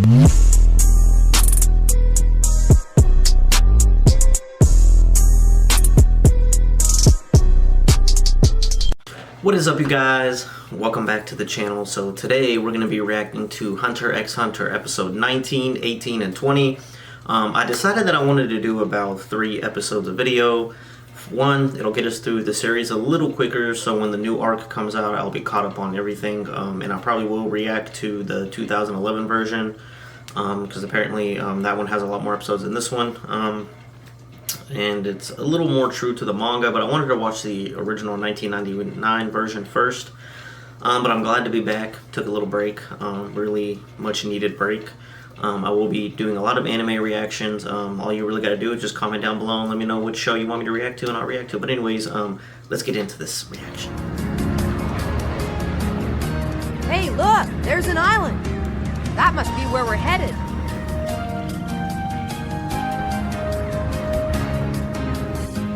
What is up, you guys? Welcome back to the channel. So today we're going to be reacting to Hunter x Hunter episode 19, 18, and 20. I decided that I wanted to do about 3 episodes of video. One, it'll get us through the series a little quicker, so when the new arc comes out, I'll be caught up on everything. And I probably will react to the 2011 version, because apparently that one has a lot more episodes than this one. And it's a little more true to the manga, but I wanted to watch the original 1999 version first. But I'm glad to be back. Took a little break, really much needed break. I will be doing a lot of anime reactions. All you really got to do is just comment down below and let me know which show you want me to react to, and I'll react to it. But anyways, let's get into this reaction. Hey, look! There's an island! That must be where we're headed.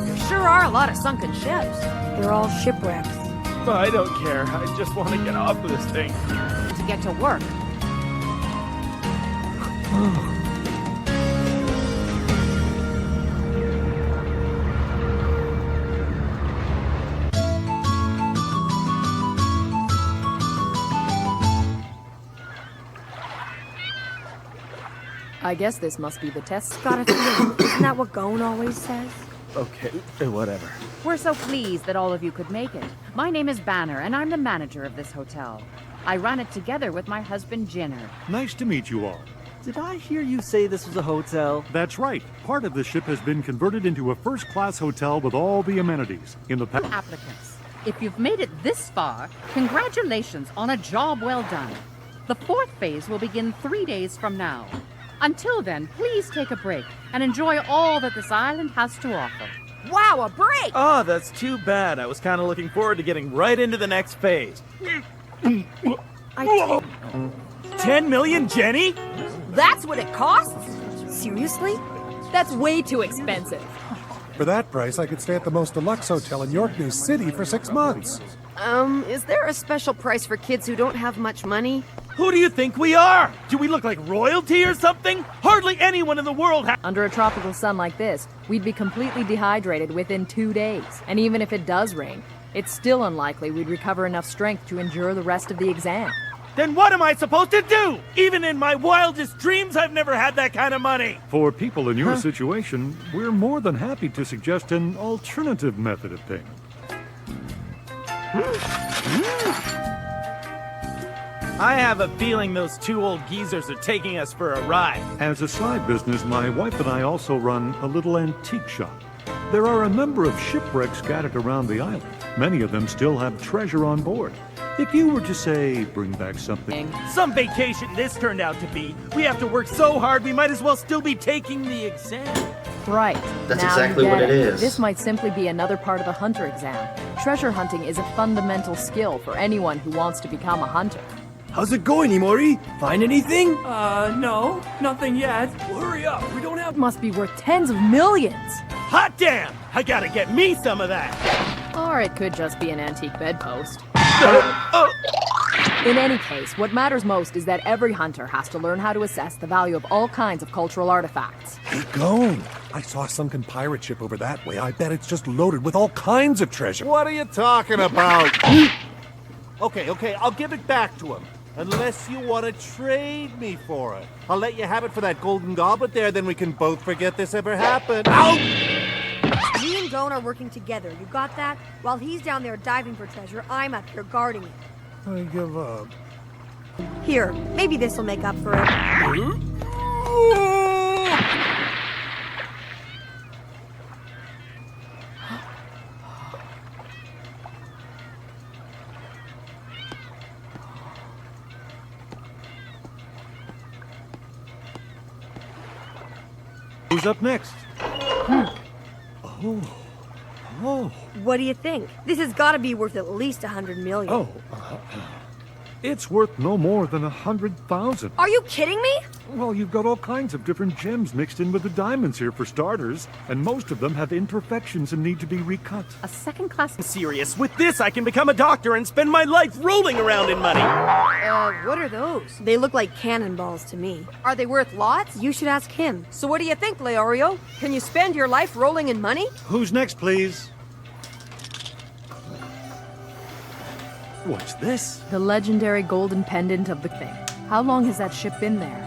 There sure are a lot of sunken ships. They're all shipwrecks. I don't care. I just want to get off of this thing. To get to work. I guess this must be the test. Got a feeling. Isn't that what Gon always says? Okay, whatever. We're so pleased that all of you could make it. My name is Banner, and I'm the manager of this hotel. I ran it together with my husband, Jinner. Nice to meet you all. Did I hear you say this was a hotel? That's right. Part of the ship has been converted into a first-class hotel with all the amenities. In the past, Applicants, if you've made it this far, congratulations on a job well done. The 4th phase will begin 3 days from now. Until then, please take a break and enjoy all that this island has to offer. Wow, a break! Oh, that's too bad. I was kind of looking forward to getting right into the next phase. 10 million, Jenny? That's what it costs? Seriously? That's way too expensive. For that price, I could stay at the most deluxe hotel in York New City for 6 months. Is there a special price for kids who don't have much money? Who do you think we are? Do we look like royalty or something? Hardly anyone in the world Under a tropical sun like this, we'd be completely dehydrated within 2 days. And even if it does rain, it's still unlikely we'd recover enough strength to endure the rest of the exam. Then what am I supposed to do? Even in my wildest dreams, I've never had that kind of money. for people in your situation, we're more than happy to suggest an alternative method of payment. I have a feeling those 2 old geezers are taking us for a ride. As a side business, my wife and I also run a little antique shop. There are a number of shipwrecks scattered around the island. Many of them still have treasure on board. If you were to, say, bring back something... Some vacation this turned out to be. We have to work so hard, we might as well still be taking the exam. Right. That's now exactly you get what it is. This might simply be another part of the hunter exam. Treasure hunting is a fundamental skill for anyone who wants to become a hunter. How's it going, Imori? Find anything? No, nothing yet. Hurry up, we don't have... It must be worth tens of millions. Hot damn! I gotta get me some of that! Or it could just be an antique bedpost. In any case, what matters most is that every hunter has to learn how to assess the value of all kinds of cultural artifacts. Hey, Gon! I saw a sunken pirate ship over that way. I bet it's just loaded with all kinds of treasure. What are you talking about? Okay, I'll give it back to him. Unless you want to trade me for it. I'll let you have it for that golden goblet there, then we can both forget this ever happened. Ow! Me and Gon are working together. You got that? While he's down there diving for treasure, I'm up here guarding it. I give up. Here, maybe this will make up for it. Who's up next? What do you think? This has got to be worth at least 100 million. It's worth no more than 100,000. Are you kidding me? Well, you've got all kinds of different gems mixed in with the diamonds here for starters, and most of them have imperfections and need to be recut. A second-class... Serious. With this, I can become a doctor and spend my life rolling around in money. What are those? They look like cannonballs to me. Are they worth lots? You should ask him. So what do you think, Leorio? Can you spend your life rolling in money? Who's next, please? What's this? The legendary golden pendant of the thing. How long has that ship been there?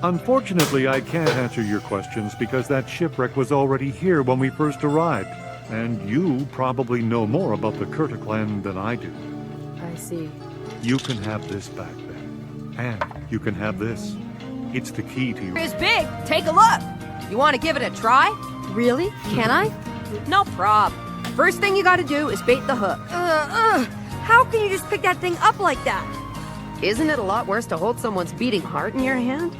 Unfortunately, I can't answer your questions because that shipwreck was already here when we first arrived. And you probably know more about the Kurtikland than I do. I see. You can have this back then. And you can have this. It's the key to your... It's big. Take a look. You want to give it a try? Really? Can I? No prob. First thing you gotta do is bait the hook. How can you just pick that thing up like that? Isn't it a lot worse to hold someone's beating heart in your hand?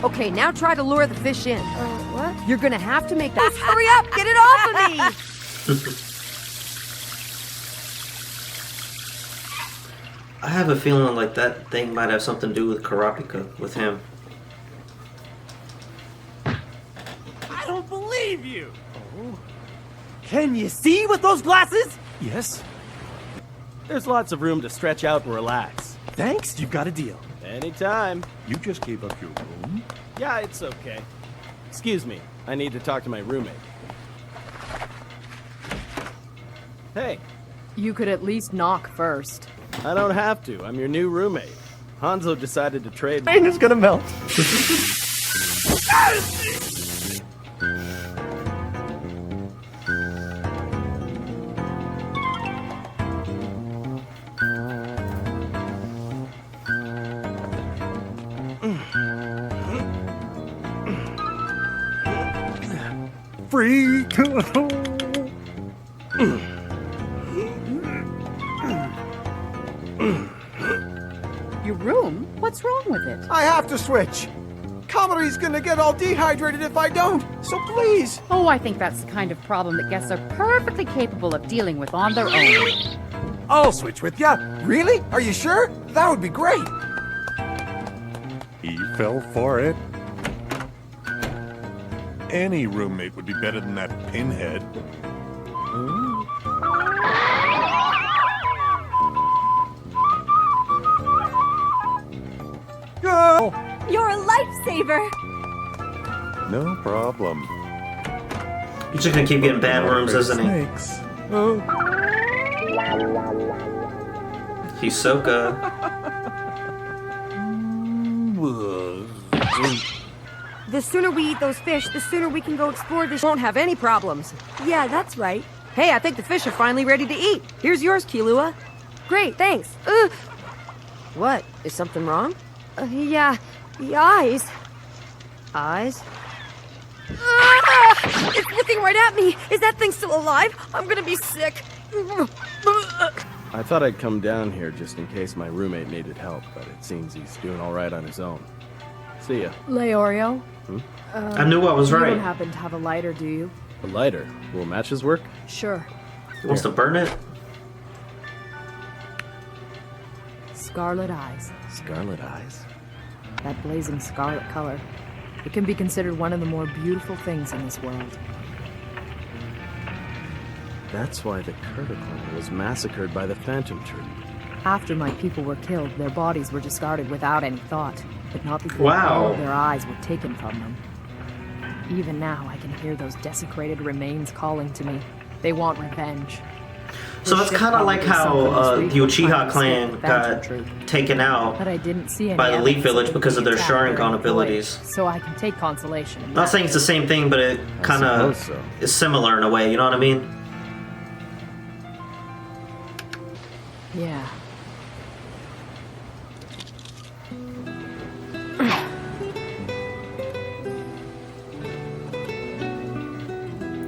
Okay, now try to lure the fish in. What? You're gonna have to make that... Hurry up! Get it off of me! I have a feeling like that thing might have something to do with Karapika, with him. I don't believe you! Oh. Can you see with those glasses? Yes. There's lots of room to stretch out and relax. Thanks, you got a deal. Anytime. You just gave up your room? Yeah, it's okay. Excuse me, I need to talk to my roommate. Hey, You could at least knock first. I don't have to. I'm your new roommate. Hanzo decided to trade me. Rain is gonna melt. Free! Your room? What's wrong with it? I have to switch. Commodores gonna get all dehydrated if I don't. So please. Oh, I think that's the kind of problem that guests are perfectly capable of dealing with on their own. I'll switch with ya. Really? Are you sure? That would be great. He fell for it. Any roommate would be better than that pinhead. Go! You're a lifesaver! No problem. He's just gonna keep getting bad rooms, isn't he? Snakes. Oh. Hisoka. The sooner we eat those fish, the sooner we can go explore this. Won't have any problems. Yeah, that's right. Hey, I think the fish are finally ready to eat. Here's yours, Kilua. Great, thanks. What? Is something wrong? Yeah, the eyes. Eyes? It's looking right at me. Is that thing still alive? I'm gonna be sick. I thought I'd come down here just in case my roommate needed help, but it seems he's doing all right on his own. See ya. Leorio? I knew I was You right. don't happen to have a lighter, do you? A lighter. Will matches work? Sure. He wants to burn it? Scarlet eyes. Scarlet eyes. That blazing scarlet color. It can be considered one of the more beautiful things in this world. That's why the Kurtikland was massacred by the Phantom Troop. After my people were killed, their bodies were discarded without any thought, but not before Wow. all of their eyes were taken from them. Even now, I can hear those desecrated remains calling to me. They want revenge. So The it's ship kind of like probably how sunk when the these Reapers Uchiha tried to clan escape the Phantom got Troop. taken out But I didn't see any by the Elite evidence Village of because of their attack during Sharingan the voyage, abilities. So I can take consolation in Not that. saying it's the same thing, but it kind of suppose so. is similar in a way, you know what I mean? Yeah.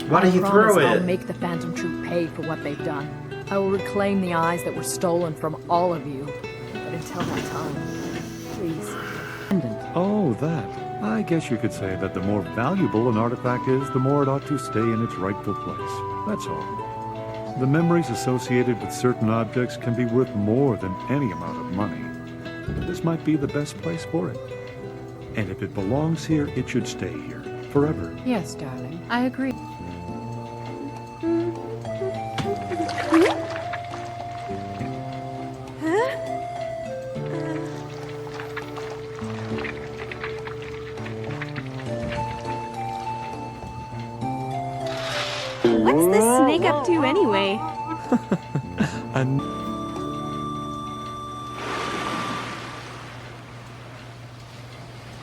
Why did he promise throw I'll it? make the Phantom Troop pay for what they've done. I will reclaim the eyes that were stolen from all of you. But until that time, please. Oh, that. I guess you could say that the more valuable an artifact is, the more it ought to stay in its rightful place. That's all. The memories associated with certain objects can be worth more than any amount of money. This might be the best place for it. And if it belongs here, it should stay here, forever. Yes, darling, I agree. What's this snake up to anyway?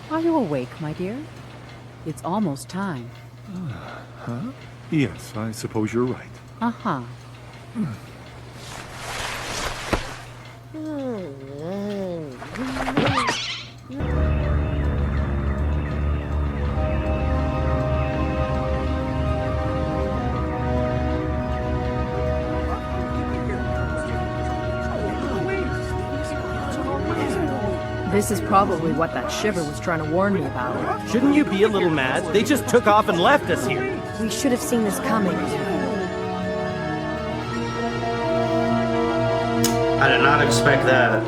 Are you awake, my dear? It's almost time. Huh? Yes, I suppose you're right. Uh-huh. This is probably what that shiver was trying to warn me about. Shouldn't you be a little mad? They just took off and left us here. We should have seen this coming. I did not expect that.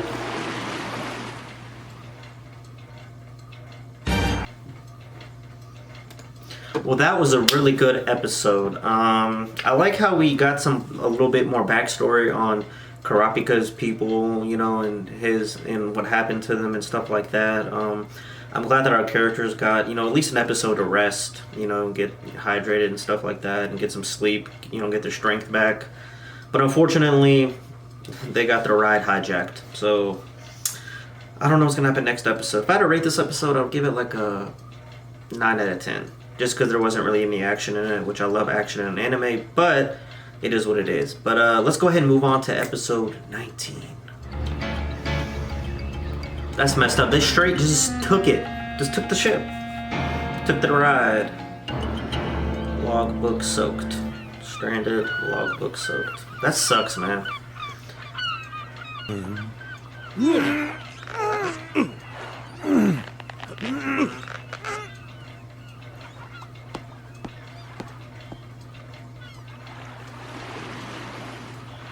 Well, that was a really good episode. I like how we got a little bit more backstory on Kurapika's people, you know, and what happened to them and stuff like that. I'm glad that our characters got, you know, at least an episode of rest, you know, get hydrated and stuff like that, and get some sleep, you know, get their strength back. But unfortunately, they got their ride hijacked. So I don't know what's gonna happen next episode. If I had to rate this episode, I'll give it like a 9 out of 10. Just because there wasn't really any action in it, which I love action in anime, but it is what it is. But let's go ahead and move on to episode 19. That's messed up. They straight just took it. Just took the ship. Took the ride. Logbook soaked. Stranded, logbook soaked. That sucks, man.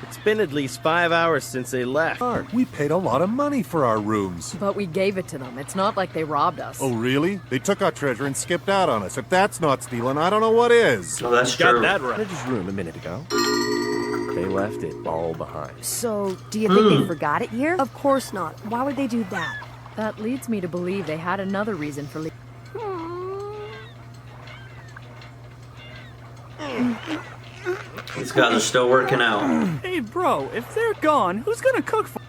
It's been at least 5 hours since they left. We paid a lot of money for our rooms. But we gave it to them. It's not like they robbed us. Oh, really? They took our treasure and skipped out on us. If that's not stealing, I don't know what is. Oh, that's Got true. that right. Manager's room a minute ago. They left it all behind. So, do you think they forgot it here? Of course not. Why would they do that? That leads me to believe they had another reason for leaving. These guys are still working out. Hey, bro, if they're gone, who's gonna cook for...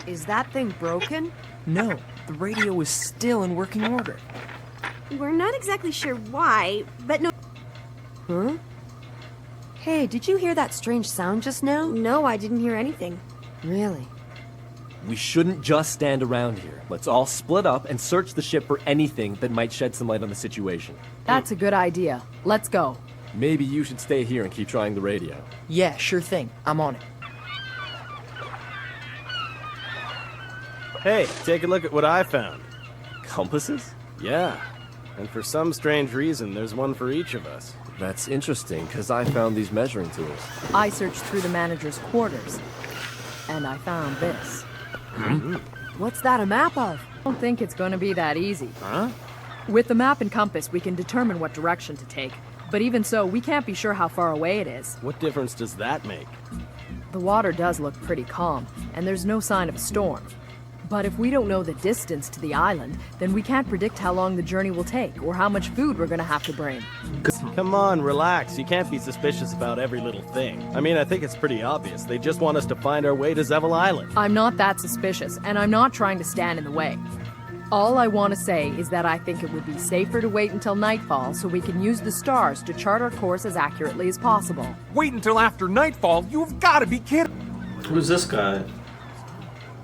Is that thing broken? No, the radio is still in working order. We're not exactly sure why, but no... Huh? Hey, did you hear that strange sound just now? No, I didn't hear anything. Really? We shouldn't just stand around here. Let's all split up and search the ship for anything that might shed some light on the situation. That's a good idea. Let's go. Maybe you should stay here and keep trying the radio. Yeah, sure thing. I'm on it. Hey, take a look at what I found. Compasses? Yeah. And for some strange reason, there's one for each of us. That's interesting, because I found these measuring tools. I searched through the manager's quarters, and I found this. What's that a map of? I don't think it's going to be that easy. Huh? With the map and compass, we can determine what direction to take. But even so, we can't be sure how far away it is. What difference does that make? The water does look pretty calm, and there's no sign of a storm. But if we don't know the distance to the island, then we can't predict how long the journey will take, or how much food we're gonna have to bring. Come on, relax. You can't be suspicious about every little thing. I mean, I think it's pretty obvious. They just want us to find our way to Zevil Island. I'm not that suspicious, and I'm not trying to stand in the way. All I want to say is that I think it would be safer to wait until nightfall so we can use the stars to chart our course as accurately as possible. Wait until after nightfall? You've got to be kidding! Who's this guy?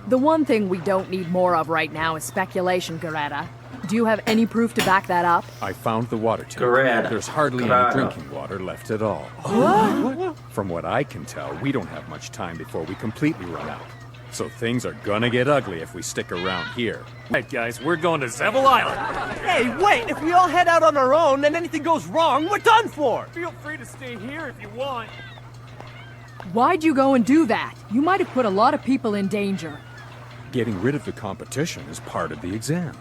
The one thing we don't need more of right now is speculation, Garetta. Do you have any proof to back that up? I found the water tank. Garetta. There's hardly Garetta. any drinking water left at all. What? From what I can tell, we don't have much time before we completely run out. So things are gonna get ugly if we stick around here. Right, guys, we're going to Zevel Island. Hey, wait! If we all head out on our own and anything goes wrong, we're done for! Feel free to stay here if you want. Why'd you go and do that? You might have put a lot of people in danger. Getting rid of the competition is part of the exam.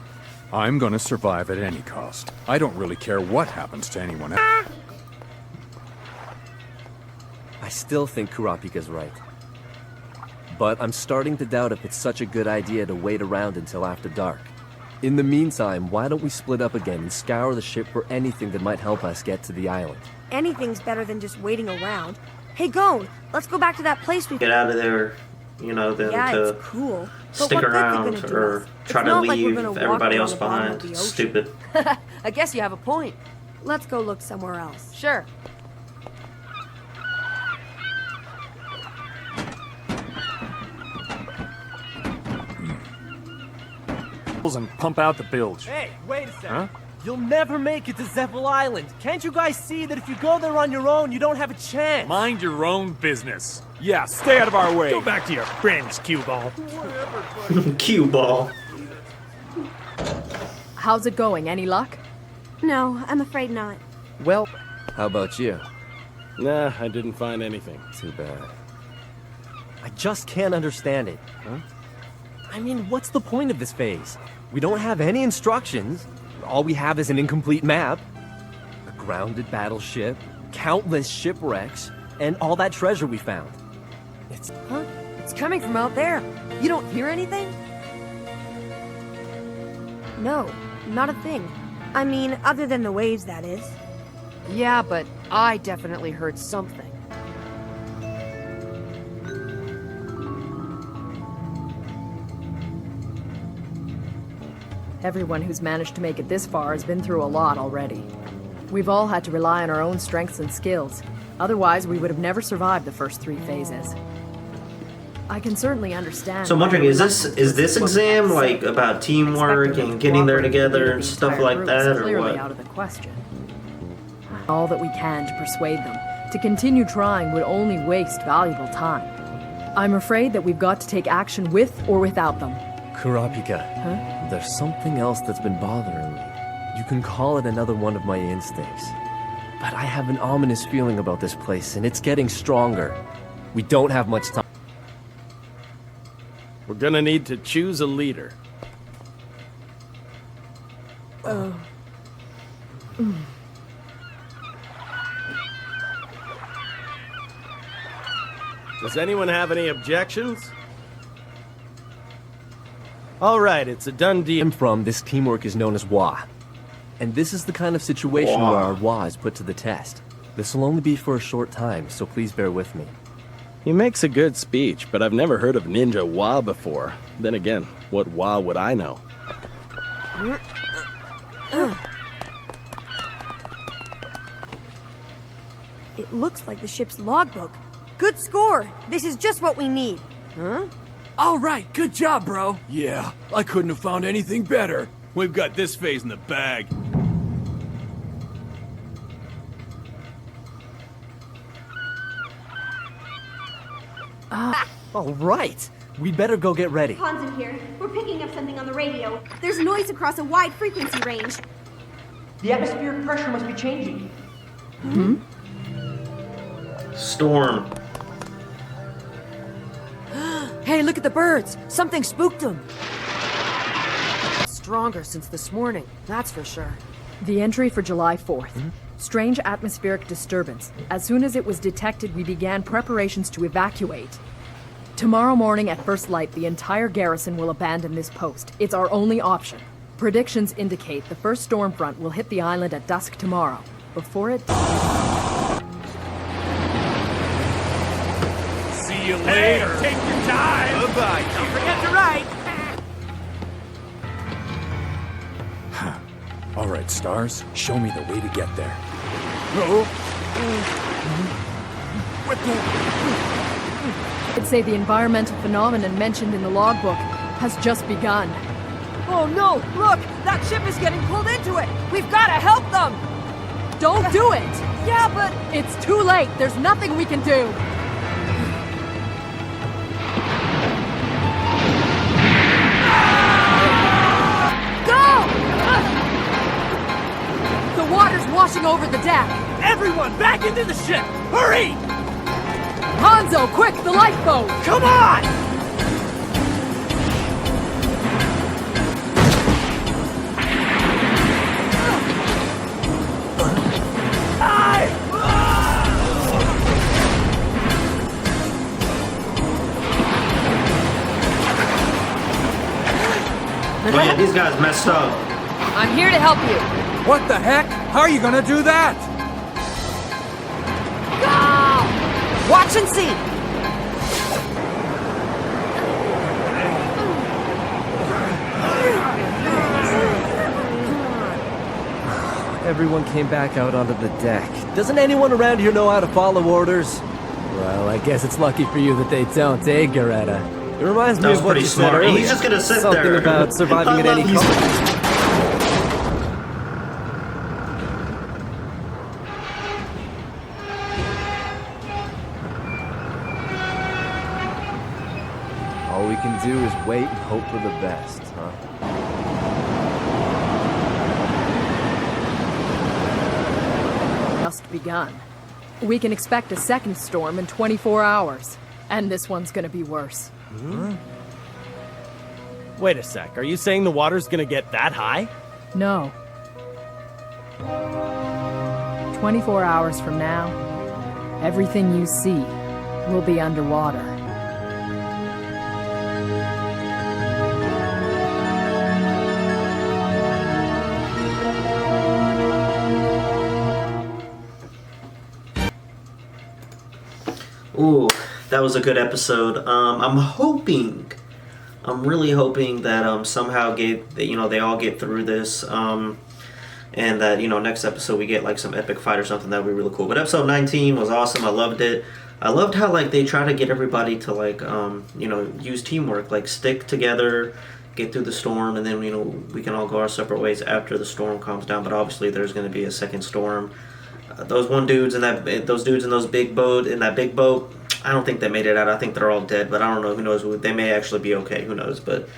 I'm gonna survive at any cost. I don't really care what happens to anyone else. I still think Kurapika's right. But I'm starting to doubt if it's such a good idea to wait around until after dark. In the meantime, why don't we split up again and scour the ship for anything that might help us get to the island? Anything's better than just waiting around. Hey, Gon, let's go back to that place we... Get out of there, you know, than Yeah, to it's cool. But stick what good they're around gonna do or us? try It's to not like we're leave gonna walk everybody around else the bottom of behind. the ocean. Stupid. I guess you have a point. Let's go look somewhere else. Sure. And pump out the bilge. Hey, wait a second. Huh? You'll never make it to Zevel Island. Can't you guys see that if you go there on your own, you don't have a chance? Mind your own business. Yeah, stay out of our way. Go back to your friends, Cue Ball. Cue ball. How's it going? Any luck? No, I'm afraid not. Well, How about you? Nah, I didn't find anything. Too bad. I just can't understand it. Huh? I mean, what's the point of this phase? We don't have any instructions. All we have is an incomplete map, a grounded battleship, countless shipwrecks, and all that treasure we found. Huh? It's coming from out there. You don't hear anything? No, not a thing. I mean, other than the waves, that is. Yeah, but I definitely heard something. Everyone who's managed to make it this far has been through a lot already. We've all had to rely on our own strengths and skills. Otherwise, we would have never survived the first 3 phases. I can certainly understand. So I'm wondering, is this exam like about teamwork and getting there together and stuff like that, or clearly what? out of the question. All that we can to persuade them. To continue trying would only waste valuable time. I'm afraid that we've got to take action with or without them. Kurapika, Huh? there's something else that's been bothering me. You can call it another one of my instincts. But I have an ominous feeling about this place, and it's getting stronger. We don't have much time. We're gonna need to choose a leader. Does anyone have any objections? All right, it's a done deal. I'm from, this teamwork is known as WA. And this is the kind of situation where our WA is put to the test. This will only be for a short time, so please bear with me. He makes a good speech, but I've never heard of Ninja Wa before. Then again, what Wa would I know? It looks like the ship's logbook. Good score! This is just what we need. Huh? all right, good job, bro. Yeah, I couldn't have found anything better. We've got this phase in the bag. All right. We'd better go get ready. Han's in here. We're picking up something on the radio. There's noise across a wide frequency range. The atmospheric pressure must be changing. Storm. Hey, look at the birds. Something spooked them. Stronger since this morning, that's for sure. The entry for July 4th. Strange atmospheric disturbance. As soon as it was detected, we began preparations to evacuate. Tomorrow morning at first light, the entire garrison will abandon this post. It's our only option. Predictions indicate the first storm front will hit the island at dusk tomorrow. Before it... See you later. Take your time. Bye-bye. Don't forget to write. All right, Stars, show me the way to get there. What the? I'd say the environmental phenomenon mentioned in the logbook has just begun. Oh no! Look! That ship is getting pulled into it! We've gotta help them! Don't do it! Yeah, but... It's too late! There's nothing we can do! crashing over the deck! Everyone, back into the ship! Hurry! Hanzo, quick, the lifeboat! Come on! Oh yeah, these guys messed up. I'm here to help you. What the heck? How are you gonna do that? Go! Watch and see! Everyone came back out onto the deck. Doesn't anyone around here know how to follow orders? Well, I guess it's lucky for you that they don't, eh, Garetta? It reminds me of what you said earlier. He's just gonna sit Something there. about surviving at any cost. All we can do is wait and hope for the best, huh? Just begun. We can expect a second storm in 24 hours. And this one's gonna be worse. Huh? Wait a sec, are you saying the water's gonna get that high? No. 24 hours from now, everything you see will be underwater. Ooh, that was a good episode. I'm really hoping that somehow they all get through this, and that next episode we get like some epic fight or something. That would be really cool. But episode 19 was awesome. I loved it. I loved how like they try to get everybody to like use teamwork, like stick together, get through the storm, and then we can all go our separate ways after the storm calms down. But obviously there's going to be a second storm. Those dudes in those big boat, I don't think they made it out. I think they're all dead, but I don't know. Who knows? They may actually be okay. Who knows? But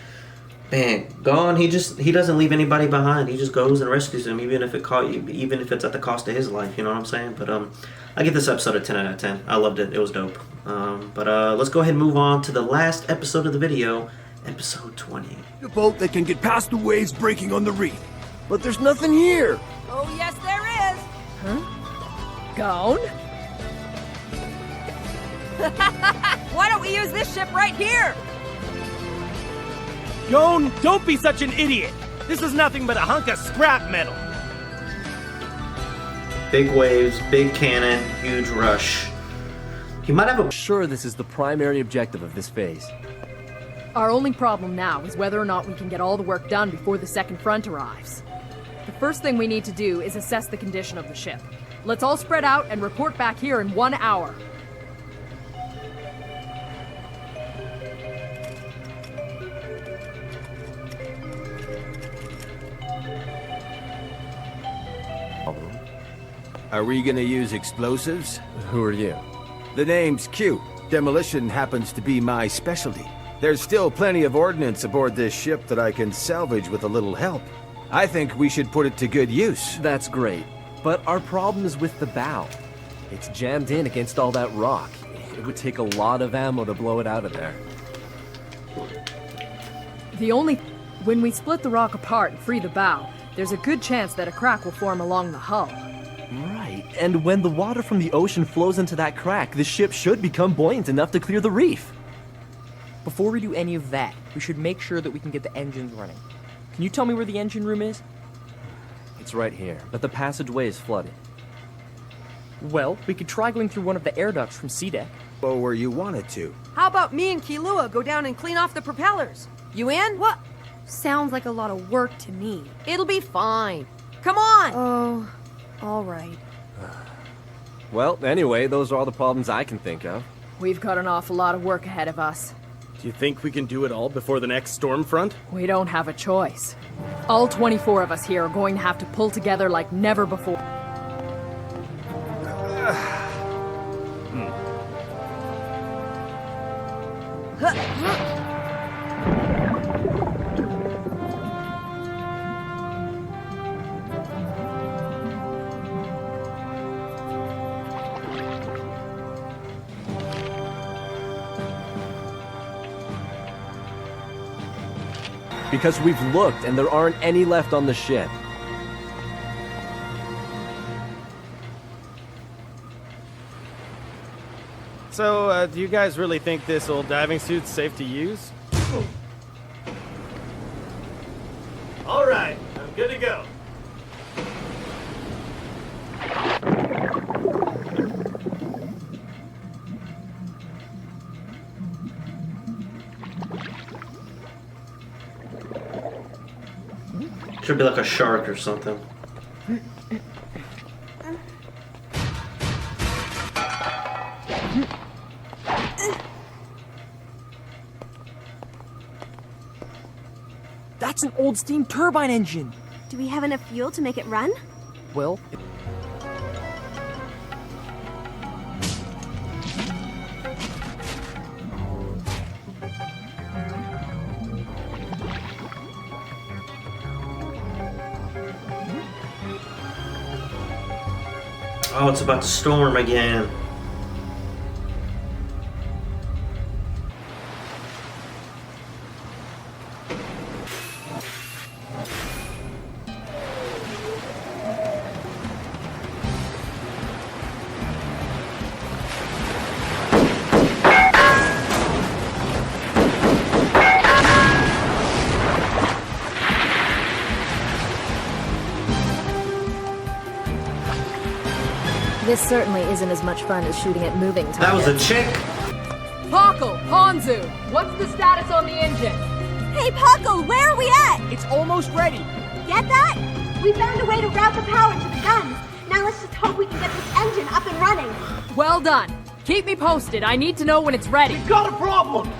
man, Gon, he doesn't leave anybody behind. He just goes and rescues them, even if it's at the cost of his life. You know what I'm saying? But I give this episode a 10 out of 10. I loved it. It was dope. But let's go ahead and move on to the last episode of the video, episode 20. A boat that can get past the waves breaking on the reef. But there's nothing here. Oh, yes, there is! Huh? Gon? Why don't we use this ship right here? Gon, don't be such an idiot! This is nothing but a hunk of scrap metal! Big waves, big cannon, huge rush. He might have a... Sure, this is the primary objective of this phase. Our only problem now is whether or not we can get all the work done before the second front arrives. The first thing we need to do is assess the condition of the ship. Let's all spread out and report back here in 1 hour. Are we gonna use explosives? Who are you? The name's Q. Demolition happens to be my specialty. There's still plenty of ordnance aboard this ship that I can salvage with a little help. I think we should put it to good use. That's great. But our problem is with the bow. It's jammed in against all that rock. It would take a lot of ammo to blow it out of there. When we split the rock apart and free the bow, there's a good chance that a crack will form along the hull. Right, and when the water from the ocean flows into that crack, the ship should become buoyant enough to clear the reef. Before we do any of that, we should make sure that we can get the engines running. Can you tell me where the engine room is? It's right here, but the passageway is flooded. Well, we could try going through one of the air ducts from C-Deck. Go where you wanted to. How about me and Kilua go down and clean off the propellers? You in? What? Sounds like a lot of work to me. It'll be fine. Come on! Oh, all right. Well, anyway, those are all the problems I can think of. We've got an awful lot of work ahead of us. Do you think we can do it all before the next storm front? We don't have a choice. All 24 of us here are going to have to pull together like never before. Because we've looked and there aren't any left on the ship. So, do you guys really think this old diving suit's safe to use? All right, I'm good to go. Should be like a shark or something. That's an old steam turbine engine. Do we have enough fuel to make it run? Well, Oh, it's about to storm again. This certainly isn't as much fun as shooting at moving targets. That was a chick. Paco, Ponzu, what's the status on the engine? Hey, Paco, where are we at? It's almost ready. Get that? We found a way to route the power to the guns. Now let's just hope we can get this engine up and running. Well done. Keep me posted. I need to know when it's ready. We've got a problem.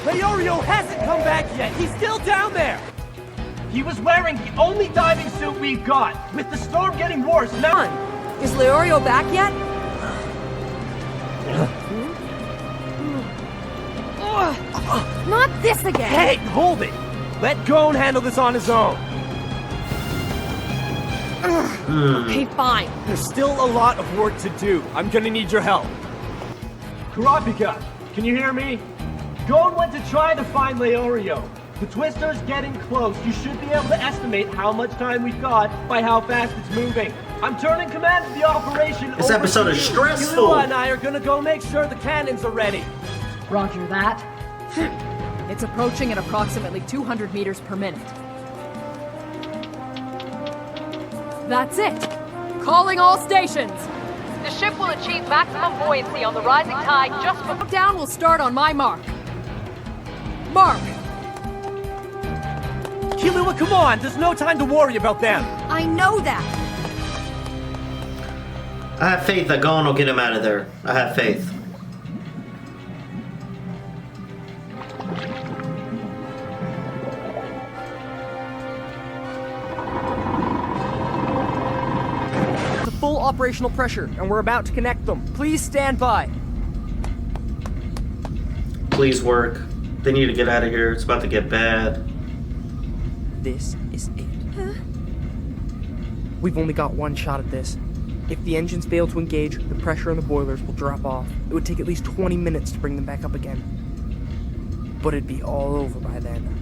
Leorio hasn't come back yet. He's still down there. He was wearing the only diving suit we've got. With the storm getting worse now. Is Leorio back yet? Not this again! Hey, hold it! Let Gon handle this on his own. Okay, fine. There's still a lot of work to do. I'm gonna need your help. Kurapika, can you hear me? Gon went to try to find Leorio. The Twister's getting close. You should be able to estimate how much time we've got by how fast it's moving. I'm turning command of the operation. This episode is stressful. Yulua and I are gonna go make sure the cannons are ready. Roger that. It's approaching at approximately 200 meters per minute. That's it. Calling all stations. The ship will achieve maximum buoyancy on the rising tide just before down will start on my mark. Mark. Killua, come on! There's no time to worry about them. I know that. I have faith that Gon will get him out of there. I have faith. it's a full operational pressure, and we're about to connect them. Please stand by. Please work. They need to get out of here. It's about to get bad. This is it. Huh? We've only got one shot at this. If the engines fail to engage, the pressure on the boilers will drop off. It would take at least 20 minutes to bring them back up again. But it'd be all over by then.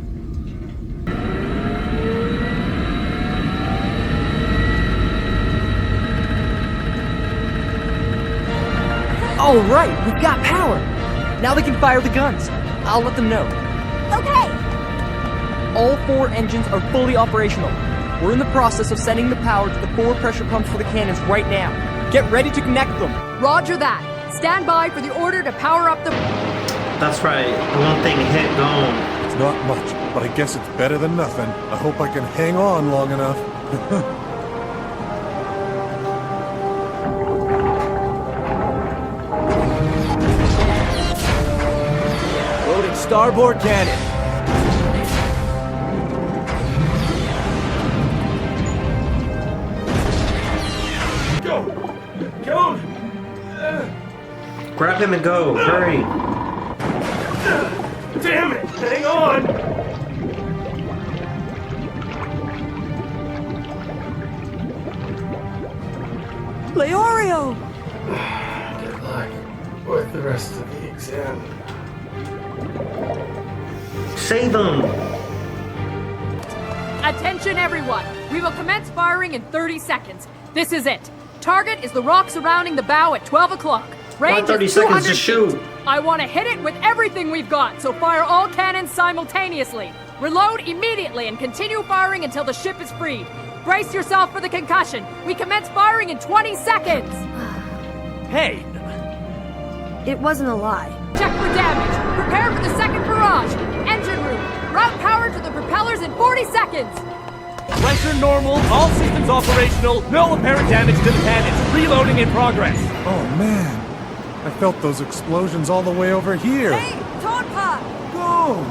All right, we've got power. Now they can fire the guns. I'll let them know. Okay. All 4 engines are fully operational. We're in the process of sending the power to the 4 pressure pumps for the cannons right now. Get ready to connect them. Roger that. Stand by for the order to power up the... That's right. One thing hit Gon. It's not much, but I guess it's better than nothing. I hope I can hang on long enough. Loading starboard cannon. Grab him and go. Hurry. Damn it! Hang on! Leorio! Good luck with the rest of the exam. Save him! Attention everyone! We will commence firing in 30 seconds. This is it. Target is the rock surrounding the bow at 12 o'clock. Range 30 is seconds 200 to shoot. feet. I want to hit it with everything we've got, so fire all cannons simultaneously. Reload immediately and continue firing until the ship is freed. Brace yourself for the concussion. We commence firing in 20 seconds. Hey! It wasn't a lie. Check for damage. Prepare for the second barrage. Engine room. Route power to the propellers in 40 seconds. Pressure normal, all systems operational, no apparent damage to the cannons. Reloading in progress. Oh man, I felt those explosions all the way over here. Hey, Toadpa! Go!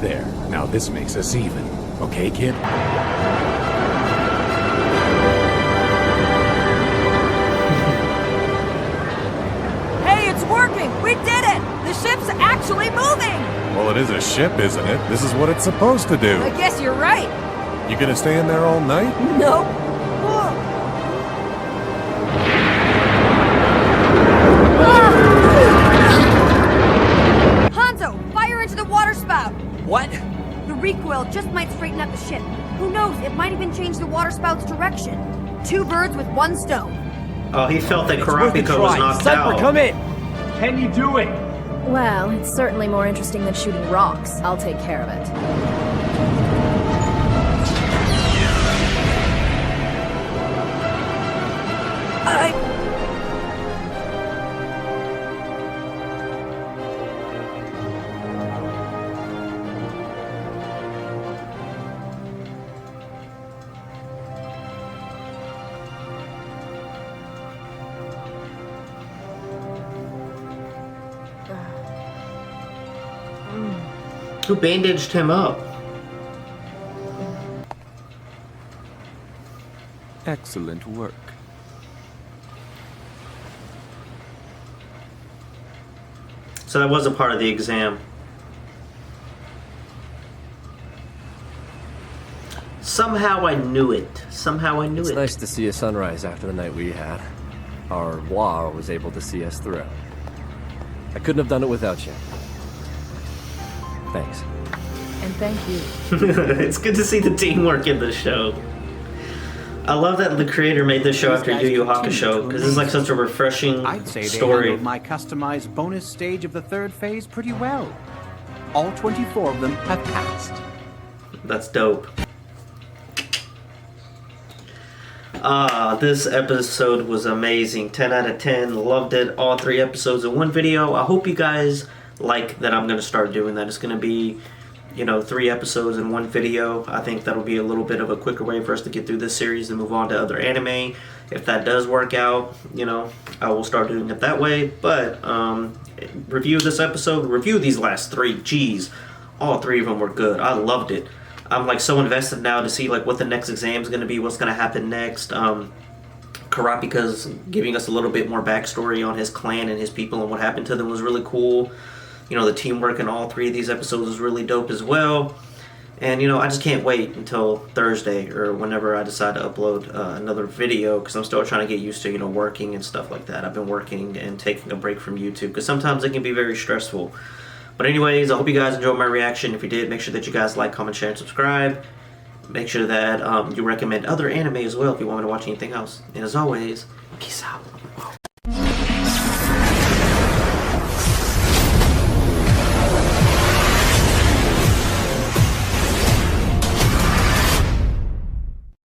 There. Now this makes us even. Okay, kid? Hey, it's working! We did it! The ship's actually moving! Well, it is a ship, isn't it? This is what it's supposed to do. I guess you're right. You gonna stay in there all night? Nope. Hanzo, fire into the water spout! What? The recoil just might straighten up the ship. Who knows, it might even change the water spout's direction. 2 birds with 1 stone. Oh, he felt that Kurapika was knocked out. Come in! Can you do it? Well, it's certainly more interesting than shooting rocks. I'll take care of it. Who bandaged him up? Excellent work. So that was a part of the exam. Somehow I knew it. Somehow I knew It's it. nice to see a sunrise after the night we had. Our Wa was able to see us through. I couldn't have done it without you. Thanks. And thank you. It's good to see the teamwork in this show. I love that the creator made this show after Yu Yu Hakusho, because it's like such a refreshing I'd say they story. handled my customized bonus stage of the 3rd phase pretty well. All 24 of them have passed. That's dope. This episode was amazing. 10 out of 10. Loved it. All 3 episodes in one video. I hope you guys like that I'm going to start doing that. It's going to be, 3 episodes in one video. I think that'll be a little bit of a quicker way for us to get through this series and move on to other anime. If that does work out, I will start doing it that way. But review this episode. Review these last 3. Jeez. All 3 of them were good. I loved it. I'm like so invested now to see like what the next exam is going to be, what's going to happen next. Kurapika's giving us a little bit more backstory on his clan and his people and what happened to them was really cool. The teamwork in all 3 of these episodes is really dope as well. And I just can't wait until Thursday or whenever I decide to upload another video, because I'm still trying to get used to working and stuff like that. I've been working and taking a break from YouTube because sometimes it can be very stressful. But anyways, I hope you guys enjoyed my reaction. If you did, make sure that you guys like, comment, share, and subscribe. Make sure that you recommend other anime as well if you want me to watch anything else. And as always, peace out.